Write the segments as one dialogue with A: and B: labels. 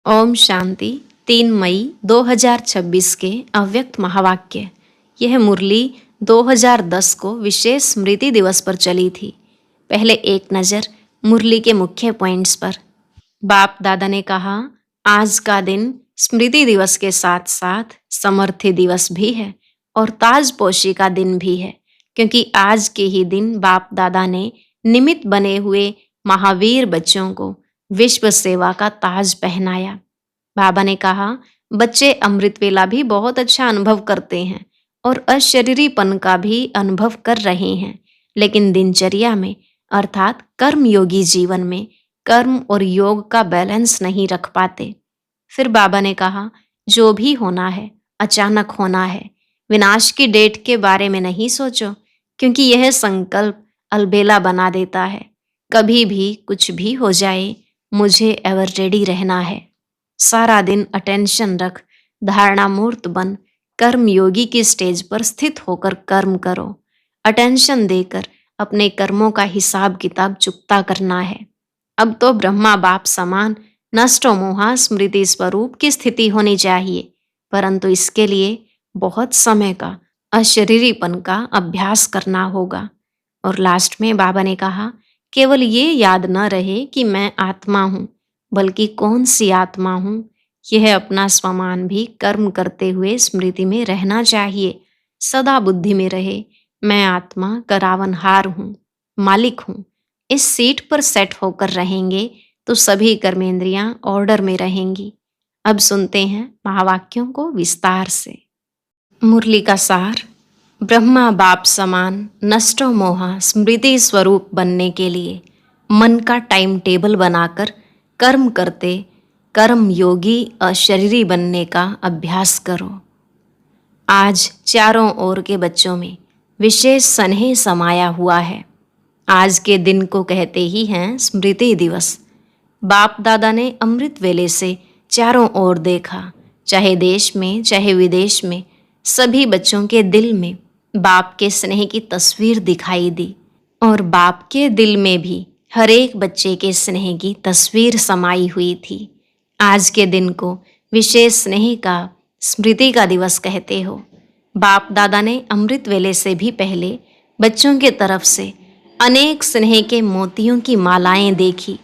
A: ओम शांति। 3 मई 2026 के अव्यक्त महावाक्य। यह मुरली 2010 को विशेष स्मृति दिवस पर चली थी। पहले एक नज़र मुरली के मुख्य पॉइंट्स पर। बाप दादा ने कहा, आज का दिन स्मृति दिवस के साथ साथ समर्थी दिवस भी है और ताजपोशी का दिन भी है, क्योंकि आज के ही दिन बाप दादा ने निमित्त बने हुए महावीर बच्चों को विश्व सेवा का ताज पहनाया। बाबा ने कहा, बच्चे अमृत वेला भी बहुत अच्छा अनुभव करते हैं और अशरीरीपन का भी अनुभव कर रहे हैं, लेकिन दिनचर्या में अर्थात कर्म योगी जीवन में कर्म और योग का बैलेंस नहीं रख पाते। फिर बाबा ने कहा, जो भी होना है अचानक होना है। विनाश की डेट के बारे में नहीं सोचो, क्योंकि यह संकल्प अलबेला बना देता है। कभी भी कुछ भी हो जाए, मुझे एवर रेडी रहना है। सारा दिन अटेंशन रख, धारणा मूर्त बन, कर्म योगी की स्टेज पर स्थित होकर कर्म करो। अटेंशन देकर अपने कर्मों का हिसाब किताब चुकता करना है। अब तो ब्रह्मा बाप समान नष्टो मोहा स्मृति स्वरूप की स्थिति होनी चाहिए, परंतु इसके लिए बहुत समय का अशरीरीपन का अभ्यास करना होगा। और लास्ट में बाबा ने कहा, केवल ये याद न रहे कि मैं आत्मा हूँ, बल्कि कौन सी आत्मा हूँ, यह अपना स्वमान भी कर्म करते हुए स्मृति में रहना चाहिए। सदा बुद्धि में रहे, मैं आत्मा करावनहार हूँ, मालिक हूँ। इस सीट पर सेट होकर रहेंगे तो सभी कर्मेंद्रियां ऑर्डर में रहेंगी। अब सुनते हैं महावाक्यों को विस्तार से। मुरली का सार। ब्रह्मा बाप समान नष्टो मोहा स्मृति स्वरूप बनने के लिए मन का टाइम टेबल बनाकर कर्म करते कर्म योगी अशरीरी बनने का अभ्यास करो। आज चारों ओर के बच्चों में विशेष स्नेह समाया हुआ है। आज के दिन को कहते ही हैं स्मृति दिवस। बाप दादा ने अमृत वेले से चारों ओर देखा, चाहे देश में चाहे विदेश में, सभी बच्चों के दिल में बाप के स्नेह की तस्वीर दिखाई दी और बाप के दिल में भी हर एक बच्चे के स्नेह की तस्वीर समाई हुई थी। आज के दिन को विशेष स्नेह का स्मृति का दिवस कहते हो। बाप दादा ने अमृत वेले से भी पहले बच्चों के तरफ से अनेक स्नेह के मोतियों की मालाएं देखी।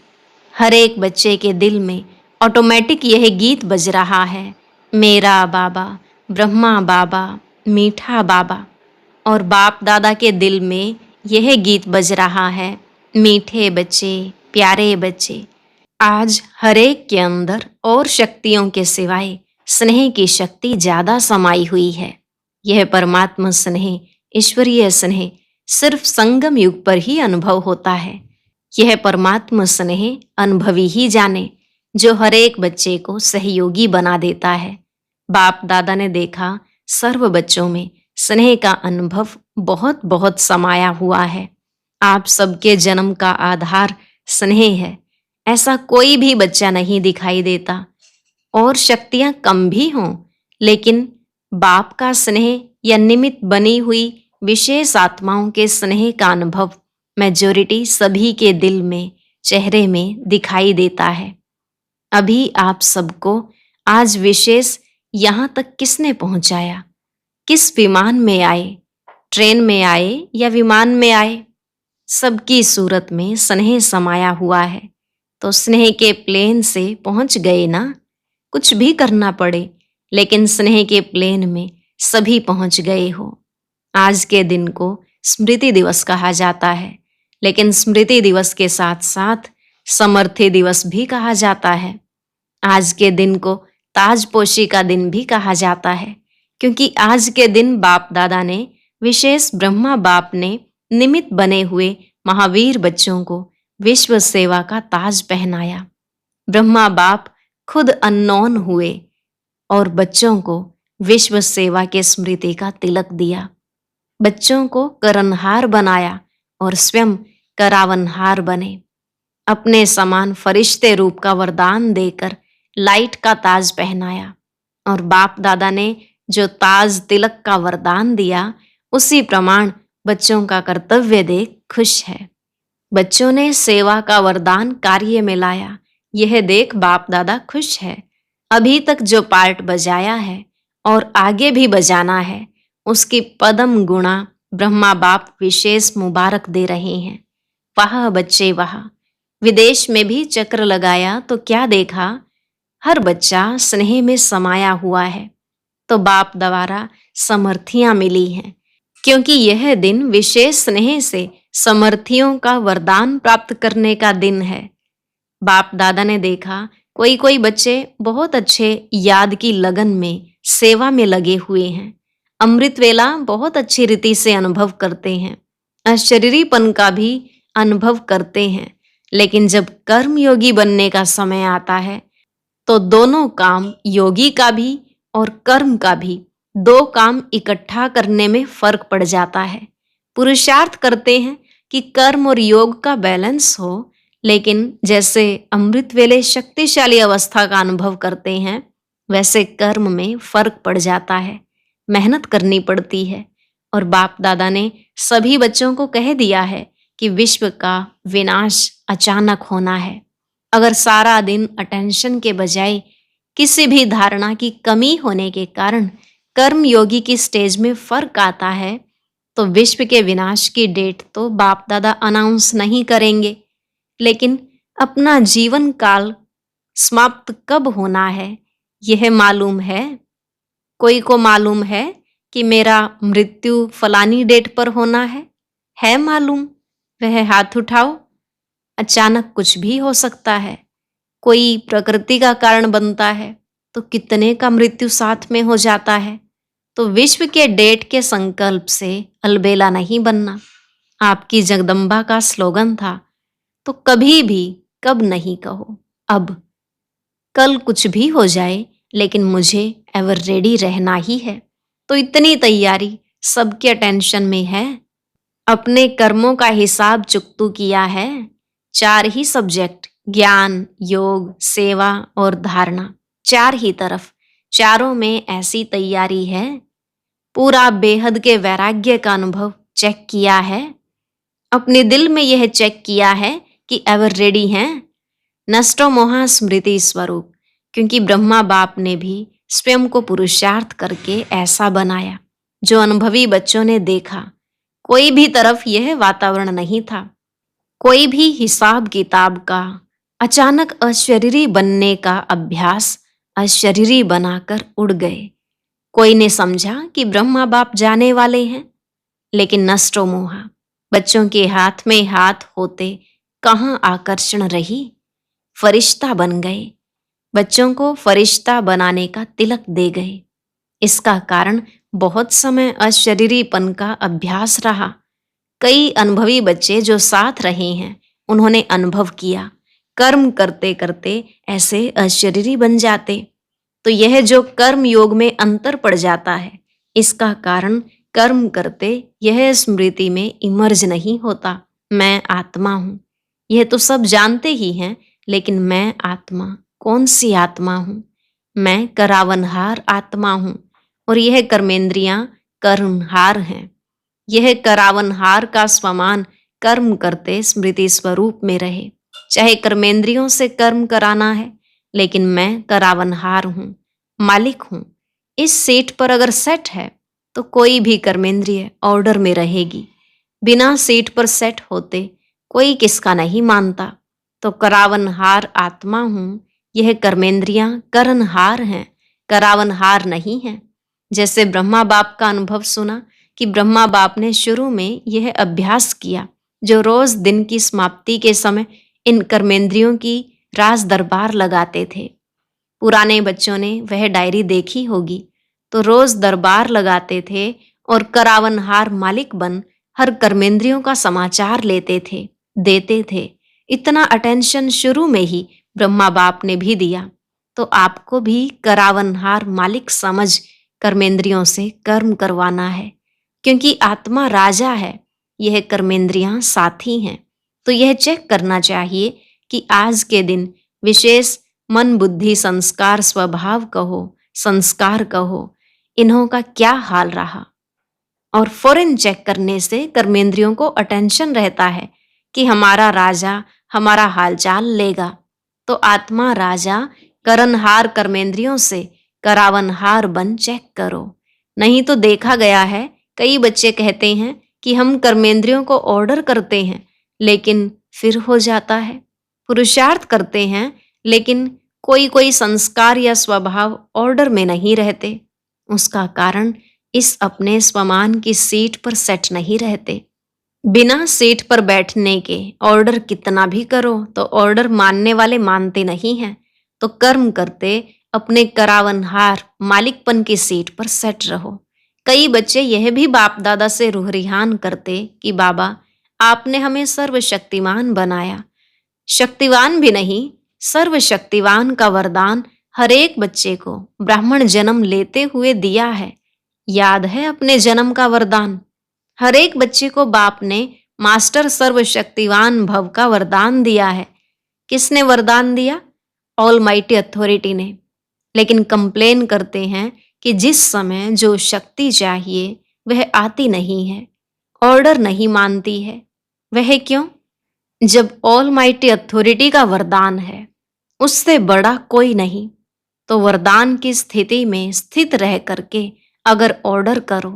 A: हर एक बच्चे के दिल में ऑटोमेटिक यह गीत बज रहा है, मेरा बाबा, ब्रह्मा बाबा, मीठा बाबा। और बाप दादा के दिल में यह गीत बज रहा है, मीठे बच्चे, प्यारे बच्चे। आज हर एक के अंदर और शक्तियों के सिवाय स्नेह की शक्ति ज्यादा समाई हुई है। यह परमात्मा स्नेह, ईश्वरीय स्नेह सिर्फ संगम युग पर ही अनुभव होता है। यह परमात्मा स्नेह अनुभवी ही जाने, जो हर एक बच्चे को सहयोगी बना देता है। बाप दादा ने देखा सर्व बच्चों में स्नेह का अनुभव बहुत बहुत समाया हुआ है। आप सबके जन्म का आधार स्नेह है। ऐसा कोई भी बच्चा नहीं दिखाई देता, और शक्तियां कम भी हों, लेकिन बाप का स्नेह या निमित्त बनी हुई विशेष आत्माओं के स्नेह का अनुभव मेजॉरिटी सभी के दिल में, चेहरे में दिखाई देता है। अभी आप सबको आज विशेष यहाँ तक किसने पहुंचाया? किस विमान में आए? ट्रेन में आए या विमान में आए? सबकी सूरत में स्नेह समाया हुआ है, तो स्नेह के प्लेन से पहुंच गए ना। कुछ भी करना पड़े, लेकिन स्नेह के प्लेन में सभी पहुंच गए हो। आज के दिन को स्मृति दिवस कहा जाता है, लेकिन स्मृति दिवस के साथ साथ समर्थी दिवस भी कहा जाता है। आज के दिन को ताजपोशी का दिन भी कहा जाता है, क्योंकि आज के दिन बाप दादा ने विशेष ब्रह्मा बाप ने निमित्त बने हुए महावीर बच्चों को विश्व सेवा का ताज पहनाया। ब्रह्मा बाप खुद अननोन हुए और बच्चों को विश्व सेवा के स्मृति का तिलक दिया। बच्चों को करनहार बनाया और स्वयं करावनहार बने। अपने समान फरिश्ते रूप का वरदान देकर लाइट का ताज पहनाया, और बाप दादा ने जो ताज तिलक का वरदान दिया, उसी प्रमाण बच्चों का कर्तव्य देख खुश है। बच्चों ने सेवा का वरदान कार्य में लाया, यह देख बाप दादा खुश है अभी तक जो पार्ट बजाया है और आगे भी बजाना है, उसकी पदम गुणा ब्रह्मा बाप विशेष मुबारक दे रहे हैं। वाह बच्चे वाह। विदेश में भी चक्र लगाया तो क्या देखा, हर बच्चा स्नेह में समाया हुआ है। तो बाप द्वारा समर्थियां मिली हैं, क्योंकि यह दिन विशेष स्नेह से समर्थियों का वरदान प्राप्त करने का दिन है। बाप दादा ने देखा कोई कोई बच्चे बहुत अच्छे याद की लगन में सेवा में लगे हुए हैं, अमृत वेला बहुत अच्छी रीति से अनुभव करते हैं, अशरीरीपन का भी अनुभव करते हैं। लेकिन जब कर्म योगी बनने का समय आता है तो दोनों काम, योगी का भी और कर्म का भी, दो काम इकट्ठा करने में फर्क पड़ जाता है। पुरुषार्थ करते हैं कि कर्म और योग का बैलेंस हो, लेकिन जैसे अमृत वेले शक्तिशाली अवस्था का अनुभव करते हैं, वैसे कर्म में फर्क पड़ जाता है, मेहनत करनी पड़ती है। और बाप दादा ने सभी बच्चों को कह दिया है कि विश्व का विनाश अचानक होना है। अगर सारा दिन अटेंशन के बजाय किसी भी धारणा की कमी होने के कारण कर्म योगी की स्टेज में फर्क आता है, तो विश्व के विनाश की डेट तो बाप दादा अनाउंस नहीं करेंगे, लेकिन अपना जीवन काल समाप्त कब होना है यह मालूम है। कोई को मालूम है कि मेरा मृत्यु फलानी डेट पर होना है मालूम? वह हाथ उठाओ। अचानक कुछ भी हो सकता है, कोई प्रकृति का कारण बनता है तो कितने का मृत्यु साथ में हो जाता है। तो विश्व के डेट के संकल्प से अलबेला नहीं बनना आपकी जगदम्बा का स्लोगन था। तो कभी भी कब नहीं कहो अब। कल कुछ भी हो जाए, लेकिन मुझे एवर रेडी रहना ही है। तो इतनी तैयारी सबके अटेंशन में है। अपने कर्मों का हिसाब चुकतू किया है। 4 ही सब्जेक्ट, ज्ञान, योग, सेवा और धारणा, 4 ही तरफ, चारों में ऐसी तैयारी है। पूरा बेहद के वैराग्य का अनुभव चेक किया है। अपने दिल में यह चेक किया है कि एवर रेडी हैं। नष्टो मोहा स्मृति स्वरूप, क्योंकि ब्रह्मा बाप ने भी स्वयं को पुरुषार्थ करके ऐसा बनाया जो अनुभवी बच्चों ने देखा। कोई भी तरफ यह वातावरण नहीं था, कोई भी हिसाब किताब का। अचानक अशरीरी बनने का अभ्यास अशरीरी बनाकर उड़ गए। कोई ने समझा कि ब्रह्मा बाप जाने वाले हैं, लेकिन नष्टो मोहा, बच्चों के हाथ में हाथ होते कहाँ आकर्षण रही। फरिश्ता बन गए, बच्चों को फरिश्ता बनाने का तिलक दे गए। इसका कारण बहुत समय अशरीरीपन का अभ्यास रहा। कई अनुभवी बच्चे जो साथ रहे हैं, उन्होंने अनुभव किया कर्म करते करते ऐसे अशरीरी बन जाते। तो यह जो कर्म योग में अंतर पड़ जाता है, इसका कारण कर्म करते यह स्मृति में इमर्ज नहीं होता। मैं आत्मा हूं, यह तो सब जानते ही हैं, लेकिन मैं आत्मा, कौन सी आत्मा हूं? मैं करावनहार आत्मा हूं, और यह कर्मेंद्रियां कर्महार हैं। यह करावनहार का स्वमान कर्म करते स्मृति स्वरूप में रहे। चाहे कर्मेंद्रियों से कर्म कराना है, लेकिन मैं करावनहार हूं, मालिक हूं। इस सीट पर अगर सेट है तो कोई भी कर्मेंद्रिय ऑर्डर में रहेगी। बिना सीट पर सेट होते कोई किसका नहीं मानता। तो करावनहार आत्मा हूं, यह कर्मेंद्रियां करनहार हैं, करावनहार नहीं हैं। जैसे ब्रह्मा बाप का अनुभव सुना कि ब्रह्मा बाप ने शुरू में यह अभ्यास किया, जो रोज दिन की समाप्ति के समय इन कर्मेंद्रियों की राज दरबार लगाते थे। पुराने बच्चों ने वह डायरी देखी होगी। तो रोज दरबार लगाते थे और करावनहार मालिक बन हर कर्मेंद्रियों का समाचार लेते थे, देते थे। इतना अटेंशन शुरू में ही ब्रह्मा बाप ने भी दिया। तो आपको भी करावनहार मालिक समझ कर्मेंद्रियों से कर्म करवाना है, क्योंकि आत्मा राजा है, यह कर्मेंद्रियां साथी हैं। तो यह चेक करना चाहिए कि आज के दिन विशेष मन, बुद्धि, संस्कार, स्वभाव कहो, संस्कार कहो, इन्हों का क्या हाल रहा। और फौरन चेक करने से कर्मेंद्रियों को अटेंशन रहता है कि हमारा राजा हमारा हालचाल लेगा। तो आत्मा राजा करनहार कर्मेंद्रियों से करावनहार बन चेक करो। नहीं तो देखा गया है कई बच्चे कहते हैं कि हम कर्मेंद्रियों को ऑर्डर करते हैं, लेकिन फिर हो जाता है। पुरुषार्थ करते हैं, लेकिन कोई कोई संस्कार या स्वभाव ऑर्डर में नहीं रहते। उसका कारण इस अपने स्वमान की सीट पर सेट नहीं रहते। बिना सीट पर बैठने के ऑर्डर कितना भी करो तो ऑर्डर मानने वाले मानते नहीं हैं। तो कर्म करते अपने करावनहार मालिकपन की सीट पर सेट रहो। कई बच्चे यह भी बाप दादा से रूहरिहान करते कि बाबा आपने हमें सर्वशक्तिमान बनाया। शक्तिवान भी नहीं, सर्वशक्तिवान का वरदान हर एक बच्चे को ब्राह्मण जन्म लेते हुए दिया है। याद है अपने जन्म का वरदान? हर एक बच्चे को बाप ने मास्टर सर्वशक्तिवान भव का वरदान दिया है। किसने वरदान दिया? ऑलमाइटी अथॉरिटी ने। लेकिन कंप्लेन करते हैं कि जिस समय जो शक्ति चाहिए वह आती नहीं है, ऑर्डर नहीं मानती है। वह क्यों? जब ऑलमाइटी अथॉरिटी का वरदान है, उससे बड़ा कोई नहीं, तो वरदान की स्थिति में स्थित रह करके अगर ऑर्डर करो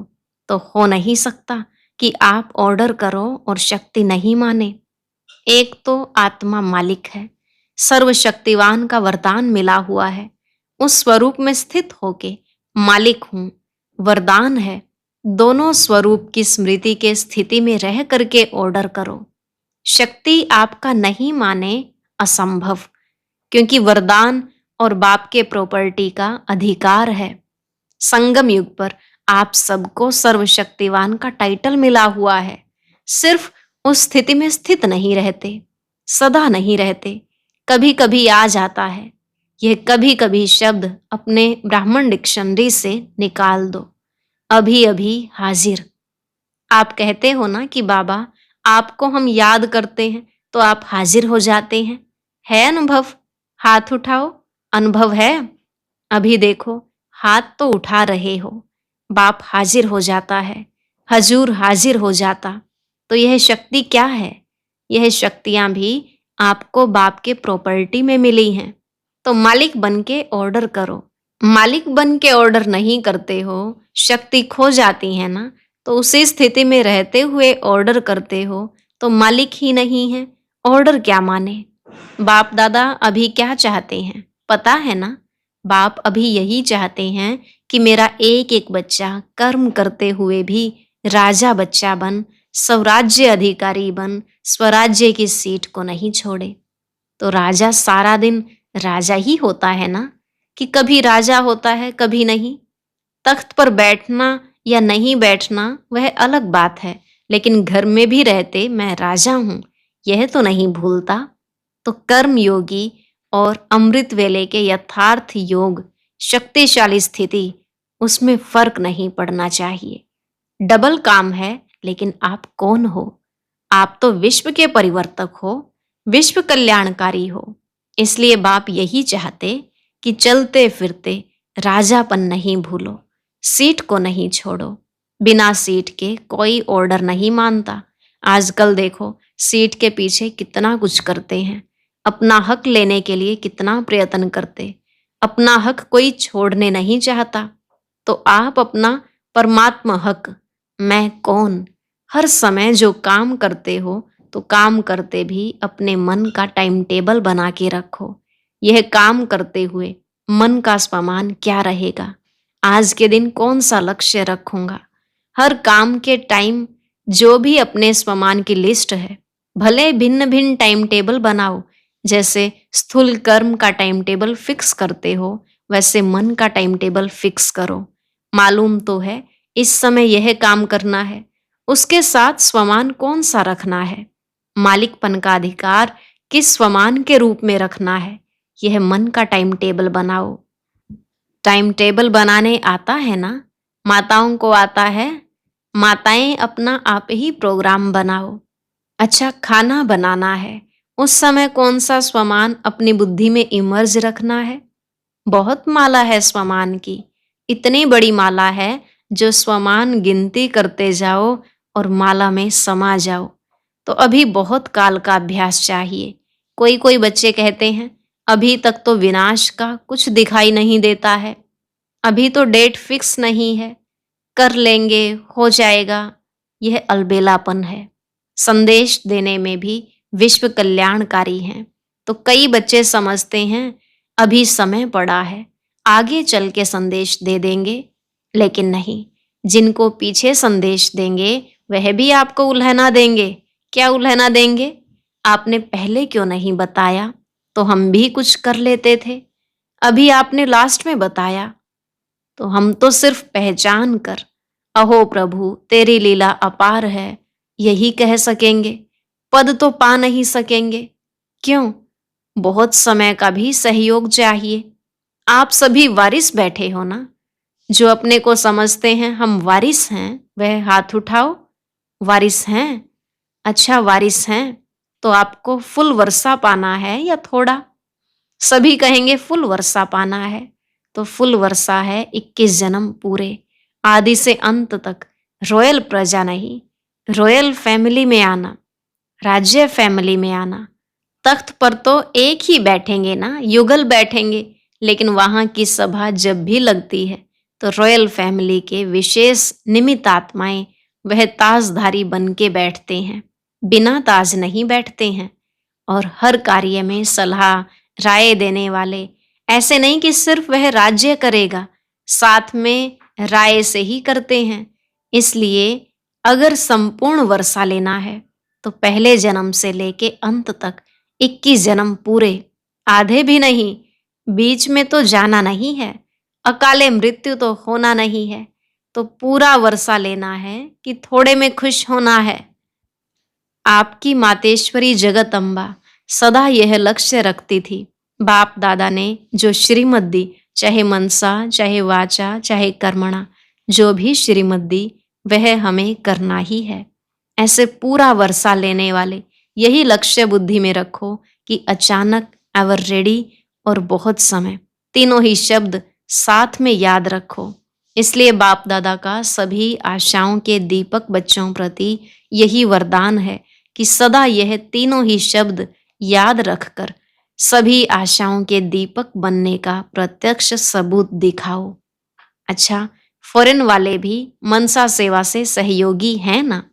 A: तो हो नहीं सकता कि आप ऑर्डर करो और शक्ति नहीं माने। एक तो आत्मा मालिक है, सर्वशक्तिवान का वरदान मिला हुआ है, उस स्वरूप में स्थित होके मालिक हूं, वरदान है। दोनों स्वरूप की स्मृति के स्थिति में रह करके ऑर्डर करो। शक्ति आपका नहीं माने असंभव, क्योंकि वरदान और बाप के प्रॉपर्टी का अधिकार है। संगम युग पर आप सबको सर्वशक्तिवान का टाइटल मिला हुआ है, सिर्फ उस स्थिति में स्थित नहीं रहते, सदा नहीं रहते, कभी कभी आ जाता है। यह कभी कभी शब्द अपने ब्राह्मण डिक्शनरी से निकाल दो। अभी अभी हाजिर। आप कहते हो ना कि बाबा आपको हम याद करते हैं तो आप हाजिर हो जाते हैं। है अनुभव? हाथ उठाओ। अनुभव है? अभी देखो, हाथ तो उठा रहे हो। बाप हाजिर हो जाता है, हजूर हाजिर हो जाता। तो यह शक्ति क्या है? यह शक्तियां भी आपको बाप के प्रॉपर्टी में मिली हैं। तो मालिक बन के ऑर्डर करो। मालिक बन के ऑर्डर नहीं करते हो, शक्ति खो जाती है ना, तो उसी स्थिति में रहते हुए ऑर्डर करते हो तो मालिक ही नहीं है, ऑर्डर क्या माने? बाप दादा अभी क्या चाहते हैं पता है ना? बाप अभी यही चाहते हैं कि मेरा एक एक बच्चा कर्म करते हुए भी राजा बच्चा बन, स्वराज्य अधिकारी बन, स्वराज्य की सीट को नहीं छोड़े। तो राजा सारा दिन राजा ही होता है ना, कि कभी राजा होता है कभी नहीं। तख्त पर बैठना या नहीं बैठना वह अलग बात है, लेकिन घर में भी रहते मैं राजा हूं, यह तो नहीं भूलता। तो कर्म योगी और अमृत वेले के यथार्थ योग, शक्तिशाली स्थिति, उसमें फर्क नहीं पड़ना चाहिए। डबल काम है, लेकिन आप कौन हो? आप तो विश्व के परिवर्तक हो, विश्व कल्याणकारी हो। इसलिए बाप यही चाहते कि चलते फिरते राजापन नहीं भूलो, सीट को नहीं छोड़ो। बिना सीट के कोई ऑर्डर नहीं मानता। आजकल देखो सीट के पीछे कितना कुछ करते हैं, अपना हक लेने के लिए कितना प्रयत्न करते। अपना हक कोई छोड़ने नहीं चाहता। तो आप अपना परमात्मा हक, मैं कौन, हर समय जो काम करते हो तो काम करते भी अपने मन का टाइम टेबल बना के रखो। यह काम करते हुए मन का स्वमान क्या रहेगा, आज के दिन कौन सा लक्ष्य रखूंगा। हर काम के टाइम जो भी अपने स्वमान की लिस्ट है, भले भिन्न भिन्न टाइम टेबल बनाओ। जैसे स्थूल कर्म का टाइम टेबल फिक्स करते हो, वैसे मन का टाइम टेबल फिक्स करो। मालूम तो है इस समय यह काम करना है, उसके साथ स्वमान कौन सा रखना है, मालिकपन का अधिकार किस स्वमान के रूप में रखना है, यह मन का टाइम टेबल बनाओ। टाइम टेबल बनाने आता है ना? माताओं को आता है? माताएं अपना आप ही प्रोग्राम बनाओ। अच्छा खाना बनाना है, उस समय कौन सा स्वमान अपनी बुद्धि में इमर्ज रखना है? बहुत माला है स्वमान की, इतनी बड़ी माला है जो स्वमान गिनती करते जाओ और माला में समा जाओ। तो अभी बहुत काल का अभ्यास चाहिए। कोई कोई बच्चे कहते हैं अभी तक तो विनाश का कुछ दिखाई नहीं देता है। अभी तो डेट फिक्स नहीं है, कर लेंगे, हो जाएगा, यह अलबेलापन है। संदेश देने में भी विश्व कल्याणकारी हैं। तो कई बच्चे समझते हैं अभी समय पड़ा है, आगे चल के संदेश दे देंगे, लेकिन नहीं, जिनको पीछे संदेश देंगे वह भी आपको उल्हना देंगे। क्या उल्हना देंगे? आपने पहले क्यों नहीं बताया, तो हम भी कुछ कर लेते थे। अभी आपने लास्ट में बताया, तो हम तो सिर्फ पहचान कर अहो प्रभु तेरी लीला अपार है यही कह सकेंगे, पद तो पा नहीं सकेंगे। क्यों? बहुत समय का भी सहयोग चाहिए। आप सभी वारिस बैठे हो ना, जो अपने को समझते हैं हम वारिस हैं, वह हाथ उठाओ। वारिस हैं? अच्छा वारिस हैं, तो आपको फुल वर्षा पाना है या थोड़ा? सभी कहेंगे फुल वर्षा पाना है, तो फुल वर्षा है 21 जन्म पूरे, आदि से अंत तक। रॉयल प्रजा नहीं, रॉयल फैमिली में आना, राज्य फैमिली में आना। तख्त पर तो एक ही बैठेंगे ना, युगल बैठेंगे, लेकिन वहां की सभा जब भी लगती है तो रॉयल फैमिली के विशेष निमित्त आत्माएं वह ताजधारी बन के बैठते हैं, बिना ताज नहीं बैठते हैं। और हर कार्य में सलाह राय देने वाले, ऐसे नहीं कि सिर्फ वह राज्य करेगा, साथ में राय से ही करते हैं। इसलिए अगर संपूर्ण वर्षा लेना है तो पहले जन्म से लेके अंत तक 21 जन्म पूरे, आधे भी नहीं। बीच में तो जाना नहीं है, अकाले मृत्यु तो होना नहीं है। तो पूरा वर्षा लेना है कि थोड़े में खुश होना है। आपकी मातेश्वरी जगत अम्बा सदा यह लक्ष्य रखती थी। बाप दादा ने जो श्रीमत दी, चाहे मनसा, चाहे वाचा, चाहे कर्मणा, जो भी श्रीमत दी वह हमें करना ही है। ऐसे पूरा वर्षा लेने वाले यही लक्ष्य बुद्धि में रखो कि अचानक, एवर रेडी और बहुत समय, तीनों ही शब्द साथ में याद रखो। इसलिए बाप दादा का सभी आशाओं के दीपक बच्चों प्रति यही वरदान है कि सदा यह तीनों ही शब्द याद रखकर सभी आशाओं के दीपक बनने का प्रत्यक्ष सबूत दिखाओ। अच्छा, फॉरेन वाले भी मनसा सेवा से सहयोगी हैं ना?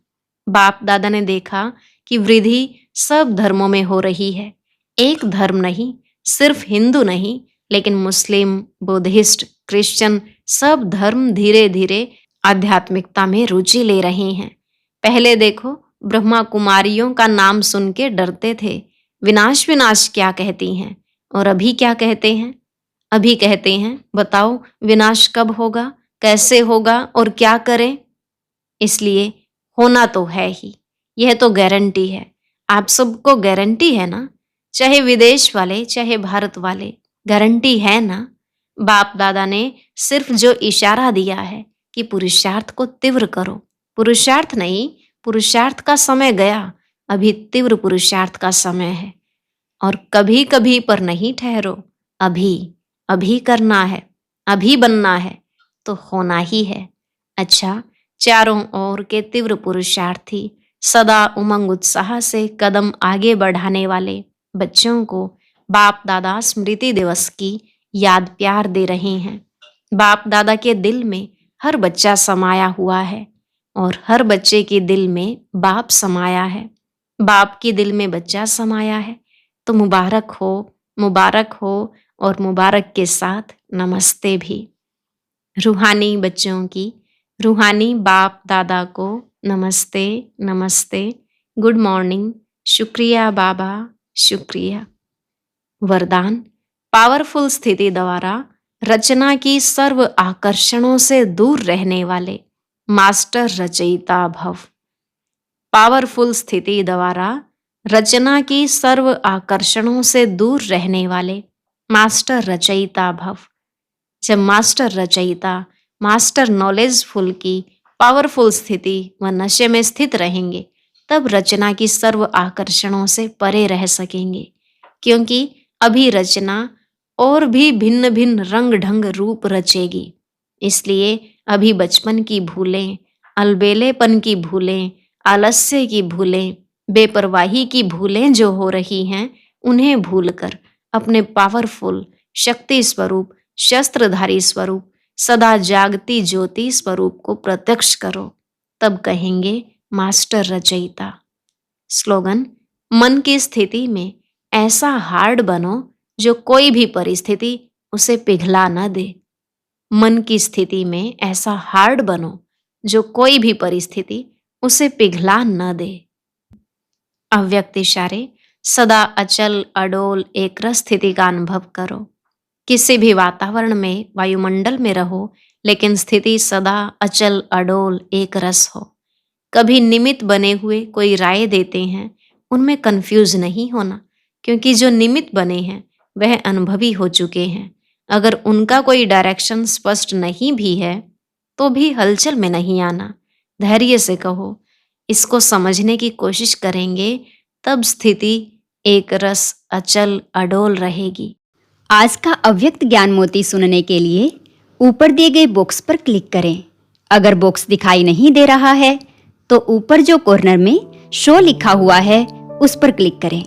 A: बाप दादा ने देखा कि वृद्धि सब धर्मों में हो रही है। एक धर्म नहीं, सिर्फ हिंदू नहीं, लेकिन मुस्लिम, बुद्धिस्ट, क्रिश्चियन सब धर्म धीरे धीरे आध्यात्मिकता में रुचि ले रहे हैं। पहले देखो, ब्रह्मा कुमारियों का नाम सुन के डरते थे, विनाश विनाश क्या कहती हैं, और अभी क्या कहते हैं? अभी कहते हैं बताओ विनाश कब होगा, कैसे होगा और क्या करें। इसलिए होना तो है ही, यह तो गारंटी है। आप सबको गारंटी है ना, चाहे विदेश वाले चाहे भारत वाले, गारंटी है ना। बाप दादा ने सिर्फ जो इशारा दिया है कि पुरुषार्थ को तीव्र करो, पुरुषार्थ नहीं, पुरुषार्थ का समय गया, अभी तीव्र पुरुषार्थ का समय है। और कभी कभी पर नहीं ठहरो, अभी अभी करना है, अभी बनना है, तो होना ही है। अच्छा, चारों ओर के तीव्र पुरुषार्थी, सदा उमंग उत्साह से कदम आगे बढ़ाने वाले बच्चों को बाप दादा स्मृति दिवस की याद प्यार दे रहे हैं। बाप दादा के दिल में हर बच्चा समाया हुआ है और हर बच्चे के दिल में बाप समाया है। बाप के दिल में बच्चा समाया है, तो मुबारक हो, मुबारक हो, और मुबारक के साथ नमस्ते भी। रूहानी बच्चों की, रूहानी बाप दादा को नमस्ते, नमस्ते, गुड मॉर्निंग, शुक्रिया बाबा, शुक्रिया। वरदान, पावरफुल स्थिति द्वारा रचना की सर्व आकर्षणों से दूर रहने वाले मास्टर रचयिता भव। पावरफुल स्थिति द्वारा रचना की सर्व आकर्षणों से दूर रहने वाले मास्टर रचयिता भव। जब मास्टर रचयिता, मास्टर नॉलेजफुल की पावरफुल स्थिति व नशे में स्थित रहेंगे, तब रचना की सर्व आकर्षणों से परे रह सकेंगे। क्योंकि अभी रचना और भी भिन्न भिन्न रंग ढंग रूप रचेगी। इसलिए अभी बचपन की भूलें, अलबेलेपन की भूलें, आलस्य की भूलें, बेपरवाही की भूलें जो हो रही हैं, उन्हें भूलकर अपने पावरफुल शक्ति स्वरूप, शस्त्रधारी स्वरूप, सदा जागती ज्योति स्वरूप को प्रत्यक्ष करो, तब कहेंगे मास्टर रचयिता। स्लोगन: मन की स्थिति में ऐसा हार्ड बनो जो कोई भी परिस्थिति उसे पिघला न दे। मन की स्थिति में ऐसा हार्ड बनो जो कोई भी परिस्थिति उसे पिघला न दे। अव्यक्त इशारे: सदा अचल अडोल एक रस स्थिति का अनुभव करो। किसी भी वातावरण में, वायुमंडल में रहो, लेकिन स्थिति सदा अचल अडोल एक रस हो। कभी निमित्त बने हुए कोई राय देते हैं, उनमें कंफ्यूज नहीं होना, क्योंकि जो निमित्त बने हैं वह अनुभवी हो चुके हैं। अगर उनका कोई डायरेक्शन स्पष्ट नहीं भी है तो भी हलचल में नहीं आना। धैर्य से कहो, इसको समझने की कोशिश करेंगे, तब स्थिति एक रस अचल अडोल रहेगी।
B: आज का अव्यक्त ज्ञान मोती सुनने के लिए ऊपर दिए गए बॉक्स पर क्लिक करें। अगर बॉक्स दिखाई नहीं दे रहा है तो ऊपर जो कॉर्नर में शो लिखा हुआ है उस पर क्लिक करें।